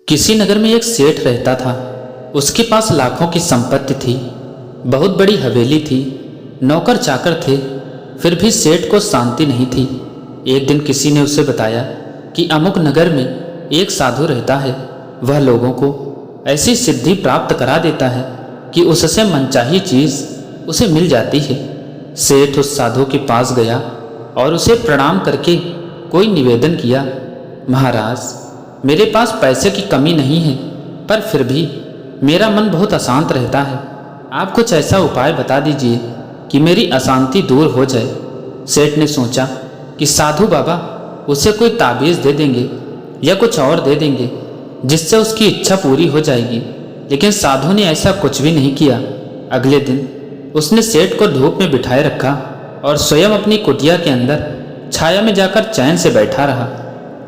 किसी नगर में एक सेठ रहता था। उसके पास लाखों की संपत्ति थी, बहुत बड़ी हवेली थी, नौकर चाकर थे, फिर भी सेठ को शांति नहीं थी। एक दिन किसी ने उसे बताया कि अमुक नगर में एक साधु रहता है। वह लोगों को ऐसी सिद्धि प्राप्त करा देता है कि उससे मनचाही चीज़ उसे मिल जाती है। सेठ उस साधु के पास गया और उसे प्रणाम करके कोई निवेदन किया, महाराज, मेरे पास पैसे की कमी नहीं है, पर फिर भी मेरा मन बहुत अशांत रहता है। आप कुछ ऐसा उपाय बता दीजिए कि मेरी अशांति दूर हो जाए। सेठ ने सोचा कि साधु बाबा उसे कोई ताबीज़ दे देंगे या कुछ और दे देंगे जिससे उसकी इच्छा पूरी हो जाएगी, लेकिन साधु ने ऐसा कुछ भी नहीं किया। अगले दिन उसने सेठ को धूप में बिठाए रखा और स्वयं अपनी कुटिया के अंदर छाया में जाकर चैन से बैठा रहा।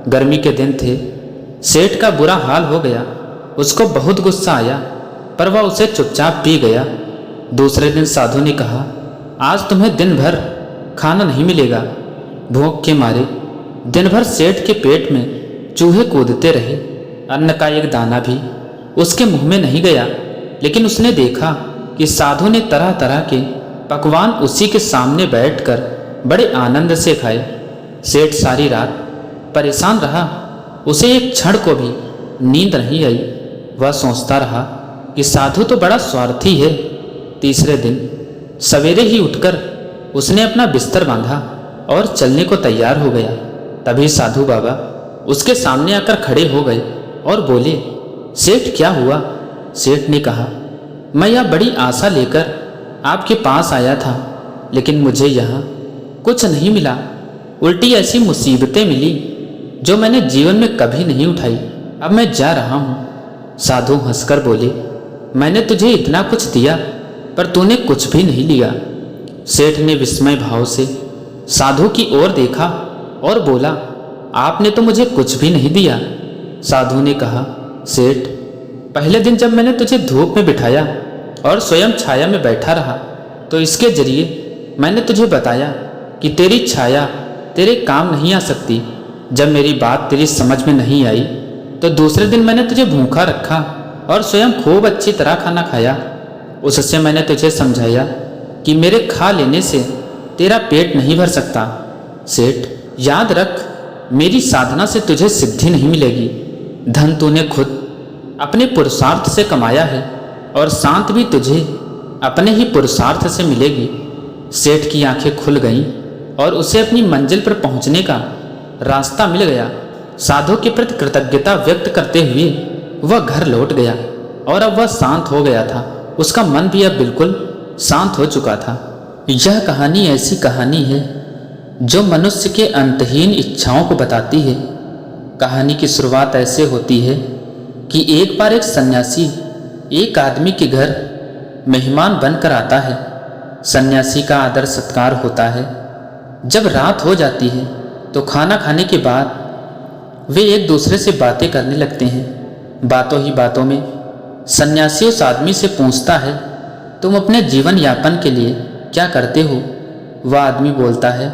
गर्मी के दिन थे। सेठ का बुरा हाल हो गया। उसको बहुत गुस्सा आया, पर वह उसे चुपचाप पी गया। दूसरे दिन साधु ने कहा, आज तुम्हें दिन भर खाना नहीं मिलेगा। भूख के मारे दिन भर सेठ के पेट में चूहे कूदते रहे। अन्न का एक दाना भी उसके मुंह में नहीं गया, लेकिन उसने देखा कि साधु ने तरह तरह के पकवान उसी के सामने बैठकर बड़े आनंद से खाए। सेठ सारी रात परेशान रहा। उसे एक क्षण को भी नींद नहीं आई। वह सोचता रहा कि साधु तो बड़ा स्वार्थी है। तीसरे दिन सवेरे ही उठकर उसने अपना बिस्तर बांधा और चलने को तैयार हो गया। तभी साधु बाबा उसके सामने आकर खड़े हो गए और बोले, सेठ क्या हुआ? सेठ ने कहा, मैं यह बड़ी आशा लेकर आपके पास आया था, लेकिन मुझे यहाँ कुछ नहीं मिला। उल्टी ऐसी मुसीबतें मिली जो मैंने जीवन में कभी नहीं उठाई। अब मैं जा रहा हूँ। साधु हंसकर बोले, मैंने तुझे इतना कुछ दिया, पर तूने कुछ भी नहीं लिया। सेठ ने विस्मय भाव से साधु की ओर देखा और बोला, आपने तो मुझे कुछ भी नहीं दिया। साधु ने कहा, सेठ, पहले दिन जब मैंने तुझे धूप में बिठाया और स्वयं छाया में बैठा रहा, तो इसके जरिए मैंने तुझे बताया कि तेरी छाया तेरे काम नहीं आ सकती। जब मेरी बात तेरी समझ में नहीं आई, तो दूसरे दिन मैंने तुझे भूखा रखा और स्वयं खूब अच्छी तरह खाना खाया। उससे मैंने तुझे समझाया कि मेरे खा लेने से तेरा पेट नहीं भर सकता। सेठ, याद रख, मेरी साधना से तुझे सिद्धि नहीं मिलेगी। धन तूने खुद अपने पुरुषार्थ से कमाया है और शांत भी तुझे अपने ही पुरुषार्थ से मिलेगी। सेठ की आंखें खुल गईं और उसे अपनी मंजिल पर पहुंचने का रास्ता मिल गया। साधु के प्रति कृतज्ञता व्यक्त करते हुए वह घर लौट गया और अब वह शांत हो गया था। उसका मन भी अब बिल्कुल शांत हो चुका था। यह कहानी ऐसी कहानी है जो मनुष्य के अंतहीन इच्छाओं को बताती है। कहानी की शुरुआत ऐसे होती है कि एक बार एक सन्यासी एक आदमी के घर मेहमान बनकर आता है। सन्यासी का आदर सत्कार होता है। जब रात हो जाती है तो खाना खाने के बाद वे एक दूसरे से बातें करने लगते हैं। बातों ही बातों में सन्यासी उस आदमी से पूछता है, तुम अपने जीवन यापन के लिए क्या करते हो? वह आदमी बोलता है,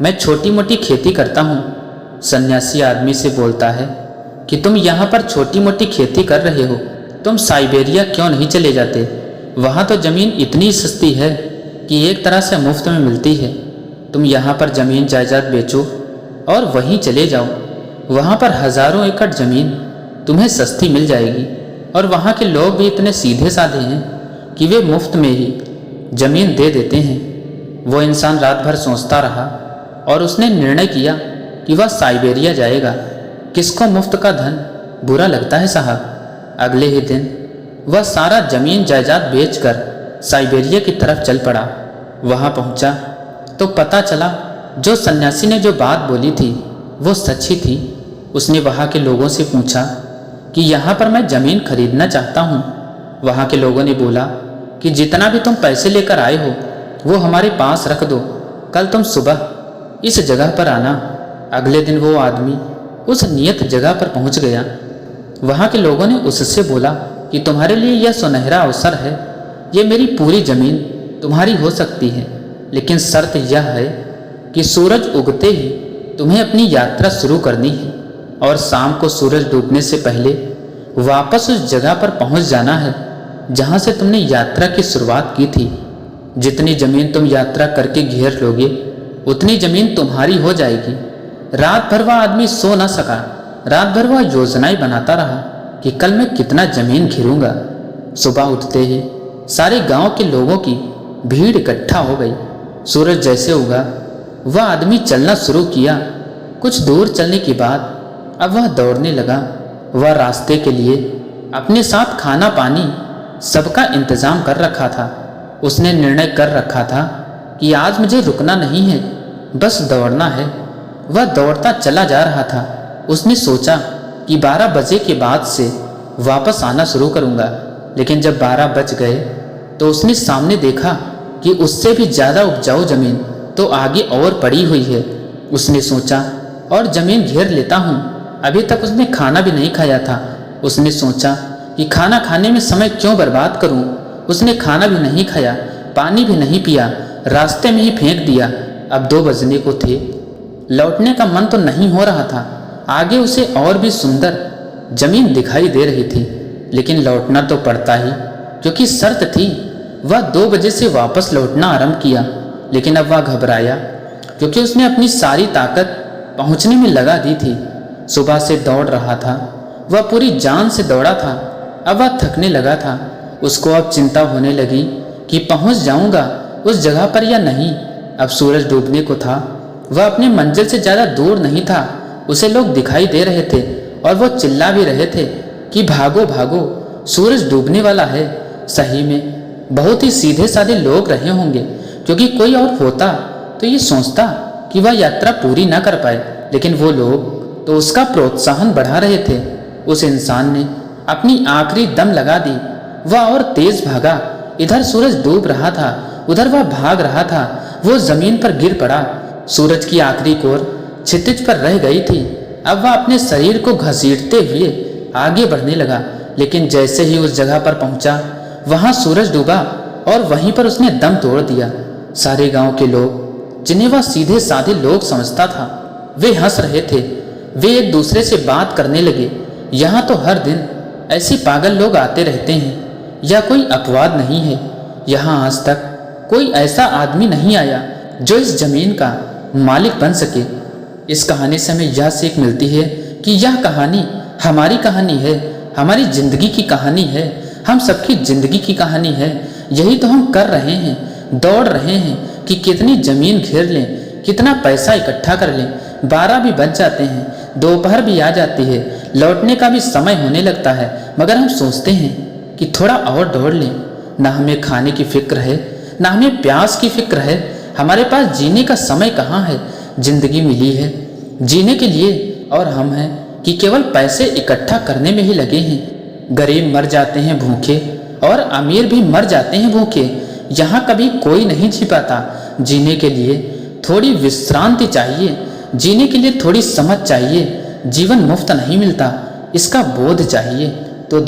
मैं छोटी मोटी खेती करता हूँ। सन्यासी आदमी से बोलता है कि तुम यहाँ पर छोटी मोटी खेती कर रहे हो, तुम साइबेरिया क्यों नहीं चले जाते? वहाँ तो ज़मीन इतनी सस्ती है कि एक तरह से मुफ्त में मिलती है। तुम यहाँ पर ज़मीन जायदाद बेचो और वहीं चले जाओ। वहाँ पर हज़ारों एकड़ ज़मीन तुम्हें सस्ती मिल जाएगी और वहाँ के लोग भी इतने सीधे साधे हैं कि वे मुफ्त में ही ज़मीन दे देते हैं। वो इंसान रात भर सोचता रहा और उसने निर्णय किया कि वह साइबेरिया जाएगा। किसको मुफ्त का धन बुरा लगता है साहब। अगले ही दिन वह सारा ज़मीन जायदाद बेचकर साइबेरिया की तरफ चल पड़ा। वहाँ पहुँचा तो पता चला जो सन्यासी ने जो बात बोली थी वो सच्ची थी। उसने वहाँ के लोगों से पूछा कि यहाँ पर मैं ज़मीन खरीदना चाहता हूँ। वहाँ के लोगों ने बोला कि जितना भी तुम पैसे लेकर आए हो वो हमारे पास रख दो, कल तुम सुबह इस जगह पर आना। अगले दिन वो आदमी उस नियत जगह पर पहुँच गया। वहाँ के लोगों ने उससे बोला कि तुम्हारे लिए यह सुनहरा अवसर है, ये मेरी पूरी ज़मीन तुम्हारी हो सकती है, लेकिन शर्त यह है कि सूरज उगते ही तुम्हें अपनी यात्रा शुरू करनी है और शाम को सूरज डूबने से पहले वापस उस जगह पर पहुंच जाना है जहां से तुमने यात्रा की शुरुआत की थी। जितनी जमीन तुम यात्रा करके घेर लोगे उतनी जमीन तुम्हारी हो जाएगी। रात भर वह आदमी सो न सका। रात भर वह योजनाएं बनाता रहा कि कल मैं कितना जमीन घेरूंगा। सुबह उठते ही सारे गांव के लोगों की भीड़ इकट्ठा हो गई। सूरज जैसे उगा वह आदमी चलना शुरू किया। कुछ दूर चलने के बाद अब वह दौड़ने लगा। वह रास्ते के लिए अपने साथ खाना पानी सबका इंतजाम कर रखा था। उसने निर्णय कर रखा था कि आज मुझे रुकना नहीं है, बस दौड़ना है। वह दौड़ता चला जा रहा था। उसने सोचा कि 12 बजे के बाद से वापस आना शुरू करूंगा, लेकिन जब 12 बज गए तो उसने सामने देखा कि उससे भी ज़्यादा उपजाऊ जमीन तो आगे और पड़ी हुई है। उसने सोचा और जमीन घेर लेता हूँ। अभी तक उसने खाना भी नहीं खाया था। उसने सोचा कि खाना खाने में समय क्यों बर्बाद करूं। उसने खाना भी नहीं खाया, पानी भी नहीं पिया, रास्ते में ही फेंक दिया। अब 2 बजने को थे। लौटने का मन तो नहीं हो रहा था। आगे उसे और भी सुंदर जमीन दिखाई दे रही थी, लेकिन लौटना तो पड़ता ही, क्योंकि शर्त थी। वह 2 बजे से वापस लौटना आरंभ किया, लेकिन अब वह घबराया क्योंकि उसने अपनी सारी ताकत पहुंचने में लगा दी थी। सुबह से दौड़ रहा था, वह पूरी जान से दौड़ा था। अब वह थकने लगा था। उसको अब चिंता होने लगी कि पहुंच जाऊंगा उस जगह पर या नहीं। अब सूरज डूबने को था। वह अपनी मंजिल से ज़्यादा दूर नहीं था। उसे लोग दिखाई दे रहे थे और वो चिल्ला भी रहे थे कि भागो भागो, सूरज डूबने वाला है। सही में बहुत ही सीधे साधे लोग रहे होंगे, क्योंकि कोई और होता तो ये सोचता कि वह यात्रा पूरी ना कर पाए, लेकिन वो लोग तो उसका प्रोत्साहन बढ़ा रहे थे। उस इंसान ने अपनी आखिरी दम लगा दी। वह और तेज भागा। इधर सूरज डूब रहा था, उधर वह भाग रहा था। वो जमीन पर गिर पड़ा। सूरज की आखिरी कोर क्षितिज पर रह गई थी। अब वह अपने शरीर को घसीटते हुए आगे बढ़ने लगा, लेकिन जैसे ही उस जगह पर पहुंचा वहां सूरज डूबा और वहीं पर उसने दम तोड़ दिया। सारे गांव के लोग, जिन्हें वह सीधे साधे लोग समझता था, वे हंस रहे थे। वे एक दूसरे से बात करने लगे। यहाँ तो हर दिन ऐसे पागल लोग आते रहते हैं, या कोई अपवाद नहीं है। यहाँ आज तक कोई ऐसा आदमी नहीं आया जो इस जमीन का मालिक बन सके। इस कहानी से हमें यह सीख मिलती है कि यह कहानी हमारी कहानी है, हमारी जिंदगी की कहानी है, हम सबकी जिंदगी की कहानी है। यही तो हम कर रहे हैं, दौड़ रहे हैं कि कितनी जमीन घेर लें, कितना पैसा इकट्ठा कर लें। 12 भी बज जाते हैं, दोपहर भी आ जाती है, लौटने का भी समय होने लगता है, मगर हम सोचते हैं कि थोड़ा और दौड़ लें। ना हमें खाने की फिक्र है, ना हमें प्यास की फिक्र है। हमारे पास जीने का समय कहाँ है। जिंदगी मिली है जीने के लिए, और हम हैं कि केवल पैसे इकट्ठा करने में ही लगे हैं। गरीब मर जाते हैं भूखे और अमीर भी मर जाते हैं भूखे। यहाँ कभी कोई नहीं छिपाता। जीने के लिए थोड़ी विश्रांति चाहिए, जीने के लिए थोड़ी समझ चाहिए। जीवन मुफ्त नहीं मिलता, इसका बोध चाहिए। तो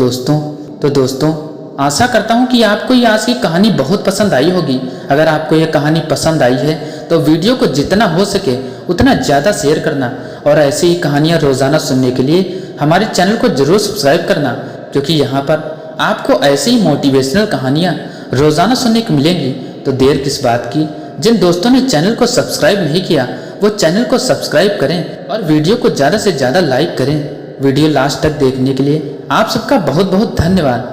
दोस्तों आशा करता हूँ कि आपको ये आज की कहानी बहुत पसंद आई होगी। अगर आपको ये कहानी पसंद आई है तो वीडियो को जितना हो सके उतना ज़्यादा शेयर करना, और ऐसी ही कहानियाँ रोज़ाना सुनने के लिए हमारे चैनल को ज़रूर सब्सक्राइब करना, क्योंकि यहाँ पर आपको ऐसी ही मोटिवेशनल कहानियाँ रोज़ाना सुनने को मिलेंगी। तो देर किस बात की। जिन दोस्तों ने चैनल को सब्सक्राइब नहीं किया वो चैनल को सब्सक्राइब करें और वीडियो को ज़्यादा से ज़्यादा लाइक करें। वीडियो लास्ट तक देखने के लिए आप सबका बहुत बहुत धन्यवाद।